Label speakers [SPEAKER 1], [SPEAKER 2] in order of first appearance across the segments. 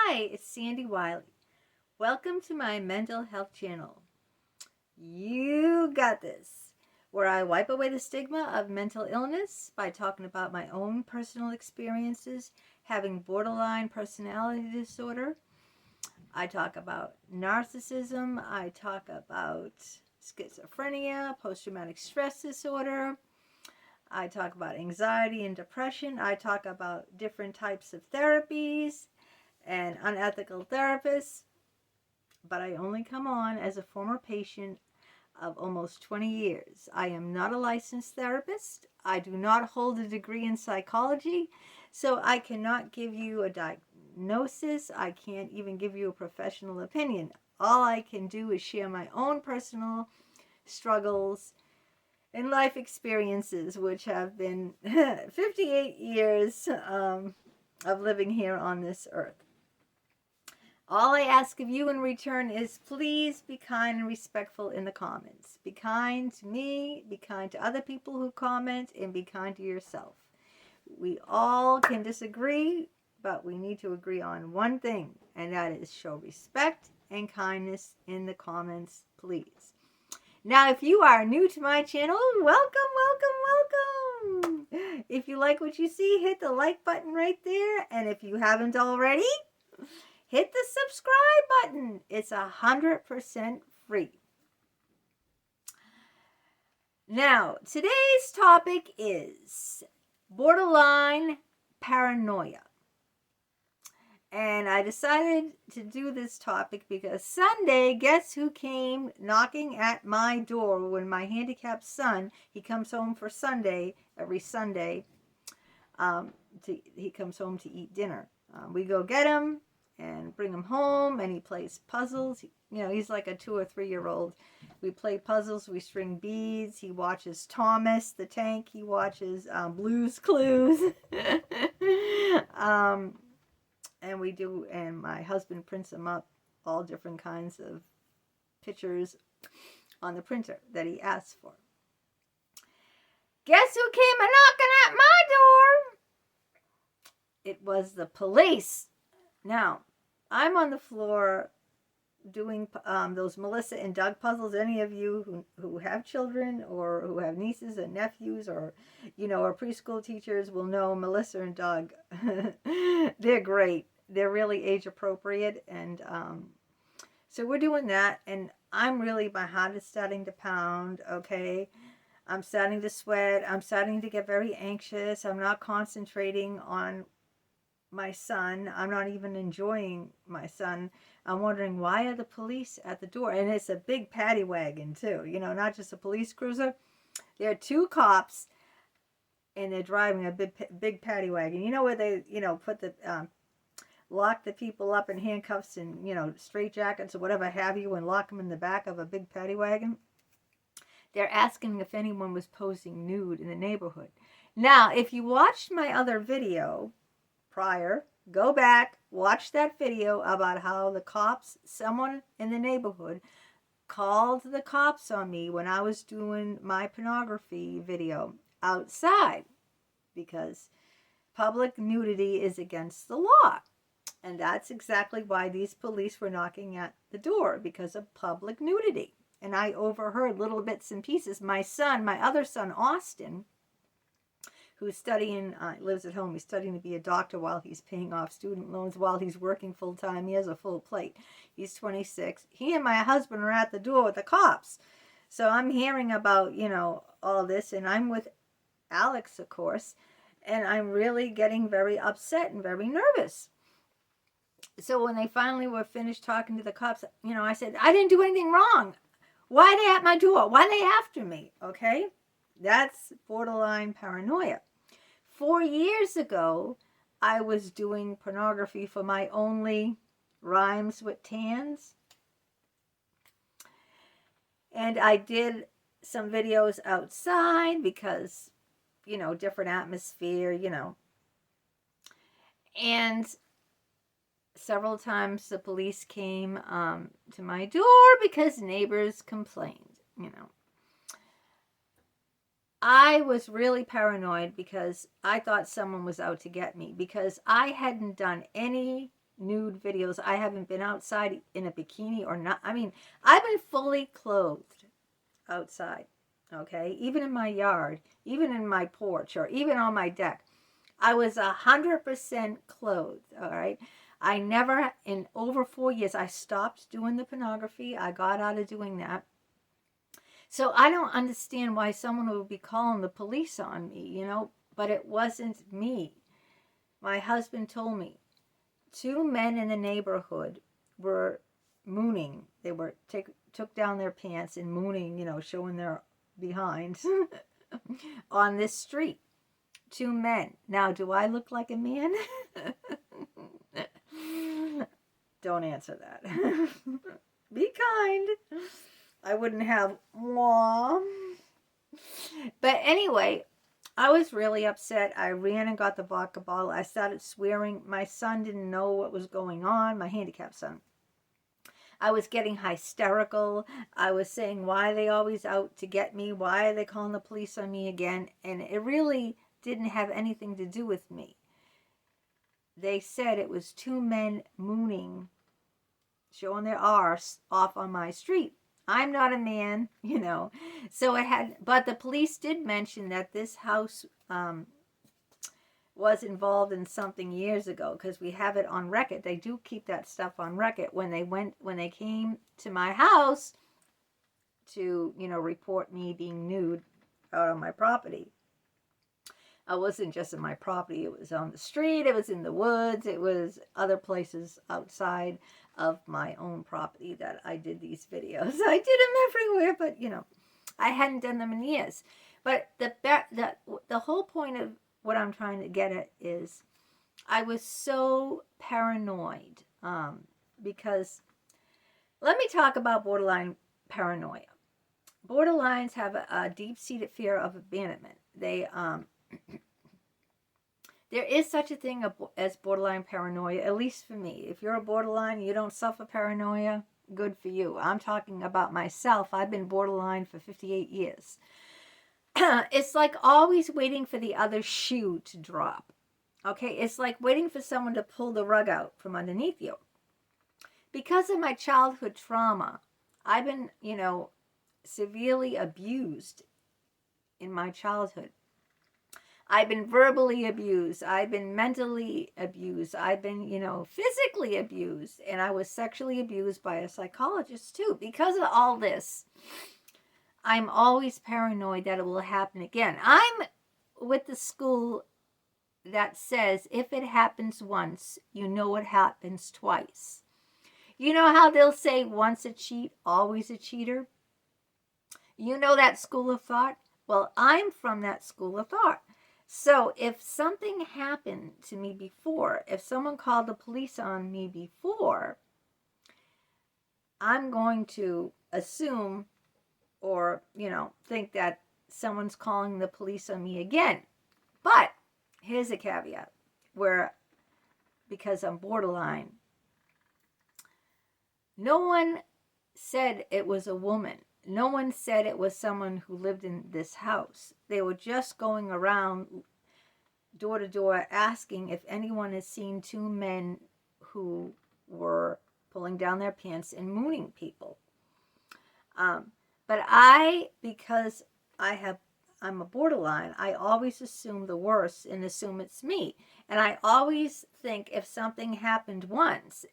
[SPEAKER 1] Hi, it's Sandy Wyllie. Welcome to my mental health channel. You got this, where I wipe away the stigma of mental illness by talking about my own personal experiences having borderline personality disorder. I talk about narcissism. I talk about schizophrenia, post-traumatic stress disorder. I talk about anxiety and depression. I talk about different types of therapies and unethical therapists, but I only come on as a former patient of almost 20 years. I am not a licensed therapist. I do not hold a degree in psychology, so I cannot give you a diagnosis. I can't even give you a professional opinion. All I can do is share my own personal struggles and life experiences, which have been 58 years of living here on this earth. All I ask of you in return is please be kind and respectful in the comments. Be kind to me, be kind to other people who comment, and be kind to yourself. We all can disagree, but we need to agree on one thing, and that is show respect and kindness in the comments, please. Now, if you are new to my channel, welcome, welcome, welcome. If you like what you see, hit the like button right there, and if you haven't already, hit the subscribe button. It's 100% free. Now, today's topic is borderline paranoia. And I decided to do this topic because Sunday, guess who came knocking at my door when my handicapped son, he comes home for Sunday, every Sunday, he comes home to eat dinner. We go get him and bring him home, and he plays puzzles. He's like a 2 or 3 year old. We play puzzles, we string beads, he watches Thomas the Tank, he watches Blue's Clues. And my husband prints them up, all different kinds of pictures on the printer that he asked for. Guess who came knocking at my door? It was the police. Now, I'm on the floor doing those Melissa and Doug puzzles. Any of you who have children or who have nieces and nephews or, are preschool teachers will know Melissa and Doug. They're great. They're really age appropriate. And so we're doing that. And my heart is starting to pound, okay? I'm starting to sweat. I'm starting to get very anxious. I'm not concentrating on my son. I'm not even enjoying my son. I'm wondering, why are the police at the door? And it's a big paddy wagon too, not just a police cruiser. There are 2 cops and they're driving a big paddy wagon. Where they, put the, lock the people up in handcuffs and, straitjackets or whatever have you and lock them in the back of a big paddy wagon. They're asking if anyone was posing nude in the neighborhood. Now, if you watched my other video prior, go back, watch that video about how someone in the neighborhood called the cops on me when I was doing my pornography video outside, because public nudity is against the law. And that's exactly why these police were knocking at the door, because of public nudity. And I overheard little bits and pieces. My other son, Austin, who's studying, lives at home. He's studying to be a doctor while he's paying off student loans, while he's working full time. He has a full plate. He's 26. He and my husband are at the door with the cops. So I'm hearing about, all this, and I'm with Alex, of course, and I'm really getting very upset and very nervous. So when they finally were finished talking to the cops, I said, I didn't do anything wrong. Why are they at my door? Why are they after me? Okay? That's borderline paranoia. 4 years ago, I was doing pornography for my only Rhymes with Tans. And I did some videos outside because, different atmosphere, And several times the police came to my door because neighbors complained, I was really paranoid because I thought someone was out to get me, because I hadn't done any nude videos. I haven't been outside in a bikini or not. I mean, I've been fully clothed outside, okay? Even in my yard, even in my porch, or even on my deck. I was 100% clothed, all right? I never, in over 4 years, I stopped doing the pornography. I got out of doing that. So I don't understand why someone would be calling the police on me, you know, but it wasn't me. My husband told me 2 men in the neighborhood were mooning. They were took down their pants and mooning, you know, showing their behinds on this street. 2 men. Now, do I look like a man? Don't answer that. Be kind. I wouldn't have one. But anyway, I was really upset. I ran and got the vodka bottle. I started swearing. My son didn't know what was going on, my handicapped son. I was getting hysterical. I was saying, why are they always out to get me? Why are they calling the police on me again? And it really didn't have anything to do with me. They said it was 2 men mooning, showing their arse off on my street. I'm not a man, you know. So it had, but the police did mention that this house was involved in something years ago, because we have it on record. They do keep that stuff on record. When they came to my house to, you know, report me being nude out on my property. I wasn't just in my property. It was on the street. It was in the woods. It was other places outside of my own property that I did these videos. I did them everywhere, but, you know, I hadn't done them in years. But the whole point of what I'm trying to get at is I was so paranoid because let me talk about borderline paranoia. Borderlines have a deep-seated fear of abandonment. They there is such a thing as borderline paranoia, at least for me. If you're a borderline, you don't suffer paranoia, good for you. I'm talking about myself. I've been borderline for 58 years. It's like always waiting for the other shoe to drop. Okay, it's like waiting for someone to pull the rug out from underneath you. Because of my childhood trauma, I've been, you know, severely abused in my childhood. I've been verbally abused. I've been mentally abused. I've been, you know, physically abused. And I was sexually abused by a psychologist too. Because of all this, I'm always paranoid that it will happen again. I'm with the school that says if it happens once, you know it happens twice. You know how they'll say once a cheat, always a cheater? You know that school of thought? Well, I'm from that school of thought. So if something happened to me before, if someone called the police on me before, I'm going to assume or, you know, think that someone's calling the police on me again. But here's a caveat where, because I'm borderline, no one said it was a woman. No one said it was someone who lived in this house. They were just going around door to door asking if anyone has seen 2 men who were pulling down their pants and mooning people. But because I'm a borderline, I always assume the worst and assume it's me. And I always think if something happened once,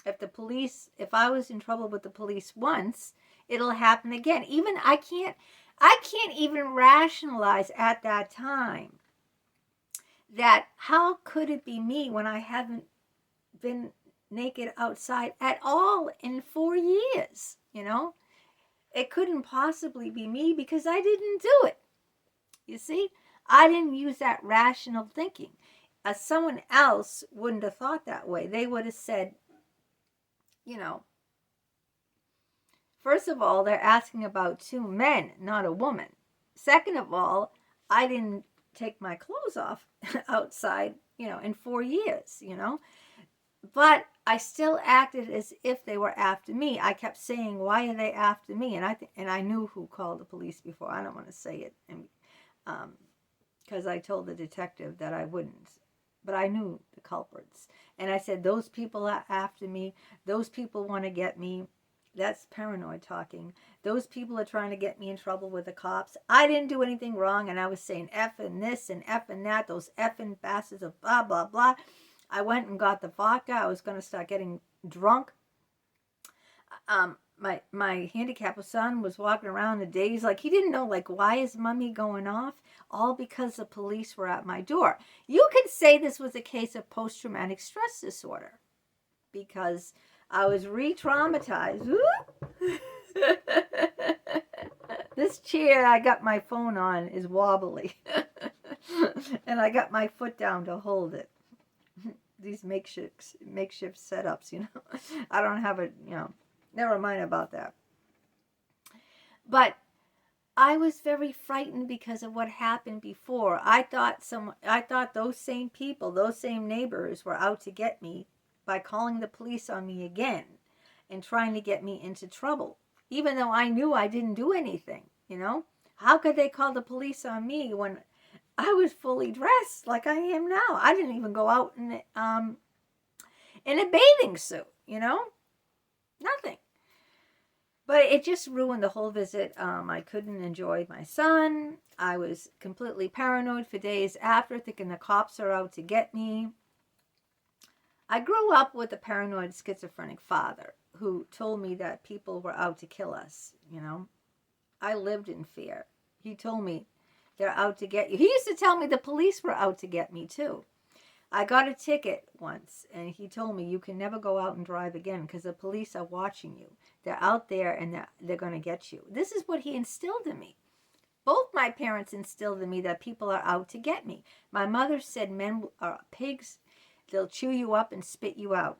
[SPEAKER 1] if I was in trouble with the police once, it'll happen again. Even I can't even rationalize at that time that how could it be me when I haven't been naked outside at all in 4 years, you know? It couldn't possibly be me because I didn't do it. You see? I didn't use that rational thinking. Someone else wouldn't have thought that way. They would have said, you know, first of all, they're asking about 2 men, not a woman. Second of all, I didn't take my clothes off outside, you know, in 4 years, you know. But I still acted as if they were after me. I kept saying, why are they after me? And I knew who called the police before. I don't want to say it, because I told the detective that I wouldn't. But I knew the culprits. And I said, those people are after me. Those people want to get me. That's paranoid talking. Those people are trying to get me in trouble with the cops. I didn't do anything wrong, and I was saying F and this and F and that, those effing bastards of blah, blah, blah. I went and got the vodka. I was going to start getting drunk. My handicapped son was walking around in a daze, like he didn't know, like, why is mommy going off? All because the police were at my door. You could say this was a case of post-traumatic stress disorder, because I was re-traumatized. This chair I got my phone on is wobbly. And I got my foot down to hold it. These makeshift setups, I don't have a, never mind about that. But I was very frightened because of what happened before. I thought those same people, those same neighbors were out to get me by calling the police on me again and trying to get me into trouble, even though I knew I didn't do anything. How could they call the police on me when I was fully dressed like I am now? I didn't even go out in a bathing suit, nothing. But it just ruined the whole visit. I couldn't enjoy my son. I was completely paranoid for days after, thinking the cops are out to get me. I grew up with a paranoid schizophrenic father who told me that people were out to kill us, I lived in fear. He told me they're out to get you. He used to tell me the police were out to get me too. I got a ticket once, and he told me you can never go out and drive again because the police are watching you. They're out there, and they're going to get you. This is what he instilled in me. Both my parents instilled in me that people are out to get me. My mother said men are pigs. They'll chew you up and spit you out.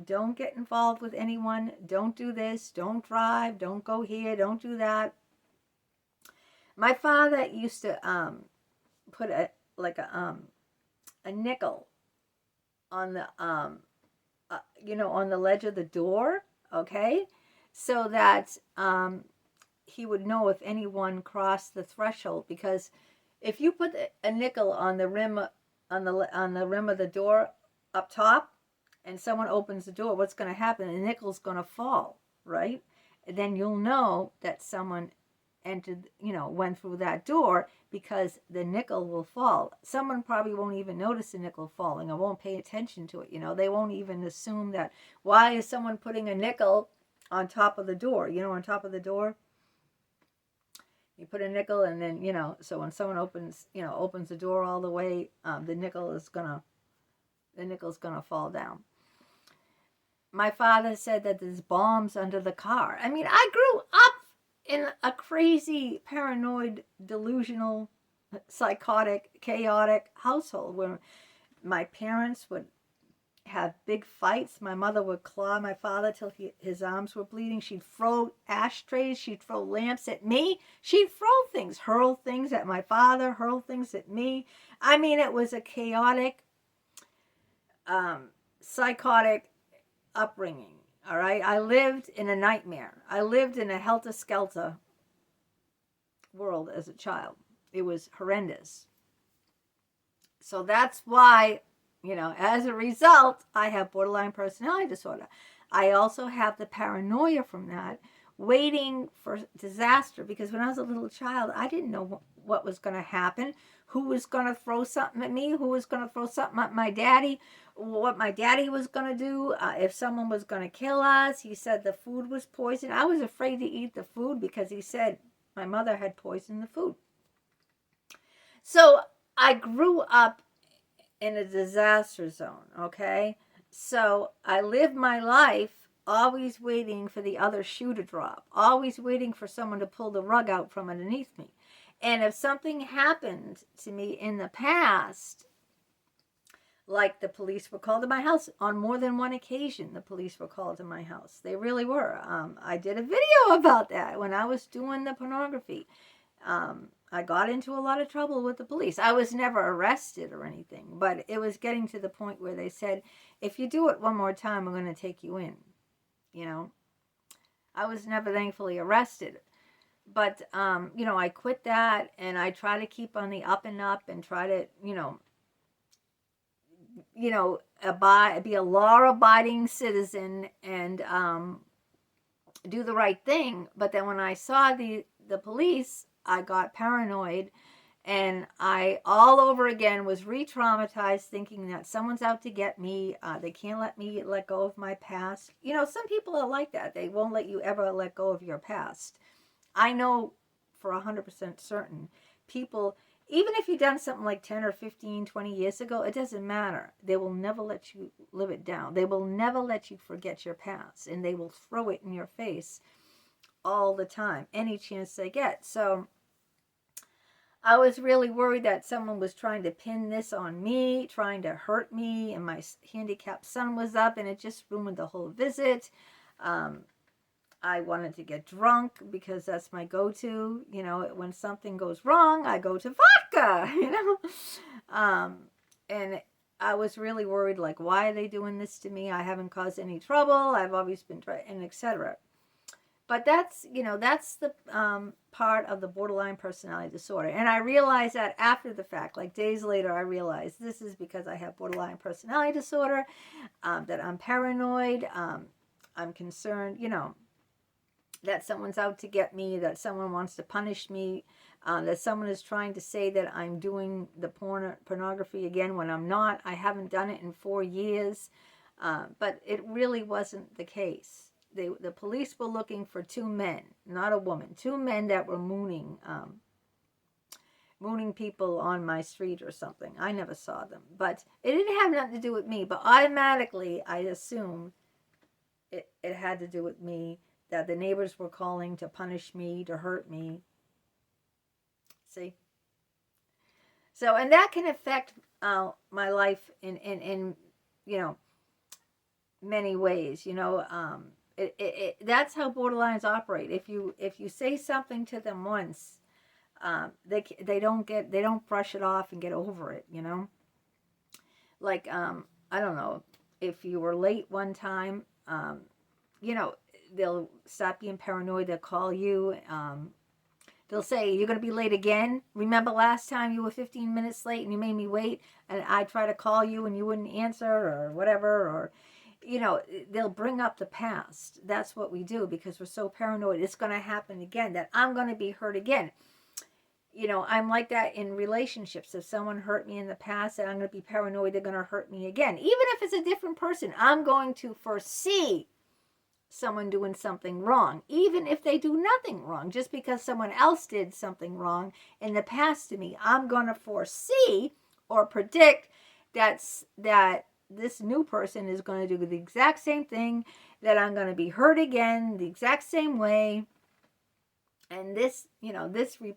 [SPEAKER 1] Don't get involved with anyone. Don't do this. Don't drive. Don't go here. Don't do that. My father used to put a nickel on the on the ledge of the door, okay, so that he would know if anyone crossed the threshold. Because if you put a nickel on the rim on the rim of the door up top, and someone opens the door, what's going to happen? The nickel's going to fall, right? And then you'll know that someone entered, went through that door, because the nickel will fall. Someone probably won't even notice the nickel falling or won't pay attention to it. They won't even assume that, why is someone putting a nickel on top of the door? On top of the door, you put a nickel, and then, so when someone opens the door all the way, the nickel's gonna fall down. My father said that there's bombs under the car. I mean, I grew up in a crazy, paranoid, delusional, psychotic, chaotic household where my parents would have big fights. My mother would claw my father till his arms were bleeding. She'd throw ashtrays. She'd throw lamps at me. She'd throw things, hurl things at my father, hurl things at me. I mean, it was a chaotic, psychotic upbringing. All right, I lived in a nightmare. I lived in a helter-skelter world as a child. It was horrendous. So that's why, as a result, I have borderline personality disorder. I also have the paranoia from that, waiting for disaster, because when I was a little child, I didn't know what was going to happen, who was going to throw something at me, who was going to throw something at my daddy, what my daddy was going to do, if someone was going to kill us. He said the food was poisoned. I was afraid to eat the food because he said my mother had poisoned the food. So I grew up in a disaster zone, okay? So I lived my life always waiting for the other shoe to drop, always waiting for someone to pull the rug out from underneath me. And if something happened to me in the past, like the police were called to my house on more than one occasion, the police were called to my house. They really were. I did a video about that when I was doing the pornography. I got into a lot of trouble with the police. I was never arrested or anything, but it was getting to the point where they said, if you do it one more time, we're going to take you in. I was never thankfully arrested. But, I quit that, and I try to keep on the up and up and try to, be a law-abiding citizen and do the right thing. But then when I saw the police, I got paranoid, and I all over again was re-traumatized, thinking that someone's out to get me. They can't let me let go of my past. Some people are like that. They won't let you ever let go of your past. I know for 100% certain people, even if you've done something like 10 or 15, 20 years ago, it doesn't matter. They will never let you live it down. They will never let you forget your past, and they will throw it in your face all the time, any chance they get. So I was really worried that someone was trying to pin this on me, trying to hurt me, and my handicapped son was up, and it just ruined the whole visit. I wanted to get drunk because that's my go-to. When something goes wrong, I go to vodka, and I was really worried, like, why are they doing this to me? I haven't caused any trouble. I've always been and etc. But that's the part of the borderline personality disorder. And I realized that after the fact, like days later, I realized this is because I have borderline personality disorder, that I'm paranoid, I'm concerned, that someone's out to get me, that someone wants to punish me, that someone is trying to say that I'm doing the pornography again when I'm not. I haven't done it in 4 years, but it really wasn't the case. The police were looking for 2 men, not a woman, 2 men that were mooning people on my street or something. I never saw them, but it didn't have nothing to do with me. But automatically, I assumed it had to do with me, that the neighbors were calling to punish me, to hurt me. See? So, and that can affect my life in many ways. That's how borderlines operate. If you say something to them once, they don't brush it off and get over it. Like I don't know, if you were late one time, they'll stop being paranoid. They'll call you. They'll say, you're going to be late again. Remember last time you were 15 minutes late and you made me wait, and I tried to call you and you wouldn't answer, or whatever, or they'll bring up the past. That's what we do because we're so paranoid. It's going to happen again, that I'm going to be hurt again. I'm like that in relationships. If someone hurt me in the past, and I'm going to be paranoid they're going to hurt me again. Even if it's a different person, I'm going to foresee someone doing something wrong, even if they do nothing wrong. Just because someone else did something wrong in the past to me, I'm going to foresee or predict that this new person is going to do the exact same thing, that I'm going to be hurt again the exact same way. And this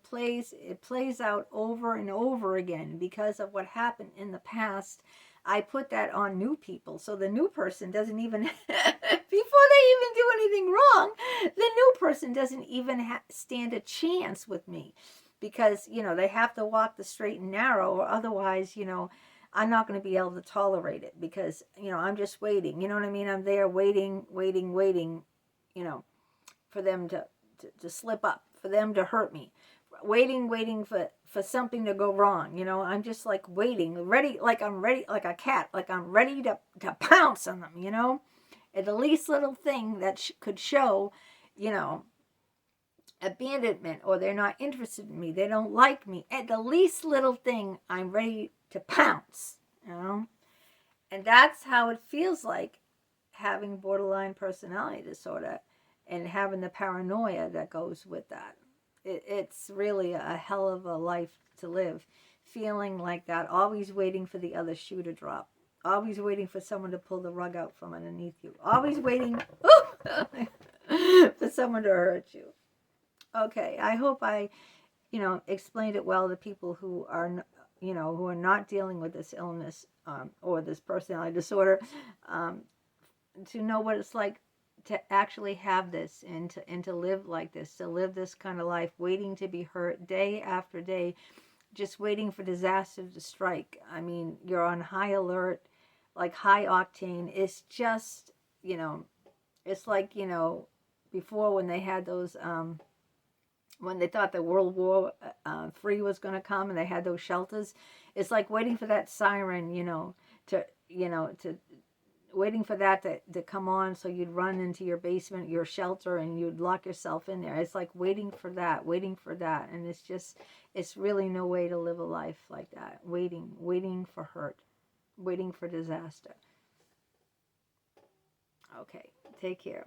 [SPEAKER 1] plays out over and over again because of what happened in the past. I put that on new people. So the new person doesn't even, before they even do anything wrong, the new person doesn't even stand a chance with me, because, they have to walk the straight and narrow, or otherwise, I'm not going to be able to tolerate it, because, I'm just waiting. You know what I mean? I'm there waiting, for them to slip up, for them to hurt me. Waiting for something to go wrong. I'm just like waiting, ready, like I'm ready, like a cat, like I'm ready to pounce on them, At the least little thing that could show, abandonment, or they're not interested in me, they don't like me. At the least little thing, I'm ready to pounce, And that's how it feels like having borderline personality disorder and having the paranoia that goes with that. It's really a hell of a life to live, feeling like that, always waiting for the other shoe to drop, always waiting for someone to pull the rug out from underneath you, always waiting for someone to hurt you. Okay, I hope I, explained it well to people who are, who are not dealing with this illness or this personality disorder, to know what it's like to actually have this, and to live like this, to live this kind of life, waiting to be hurt day after day, just waiting for disaster to strike. I mean, you're on high alert, like high octane. It's just, it's like, before when they had those, when they thought the World War III was going to come and they had those shelters, it's like waiting for that siren, to, you know, to waiting for that to come on, so you'd run into your basement, your shelter, and you'd lock yourself in there. It's like waiting for that, and it's just, it's really no way to live a life like that. Waiting for hurt, waiting for disaster. Okay, take care.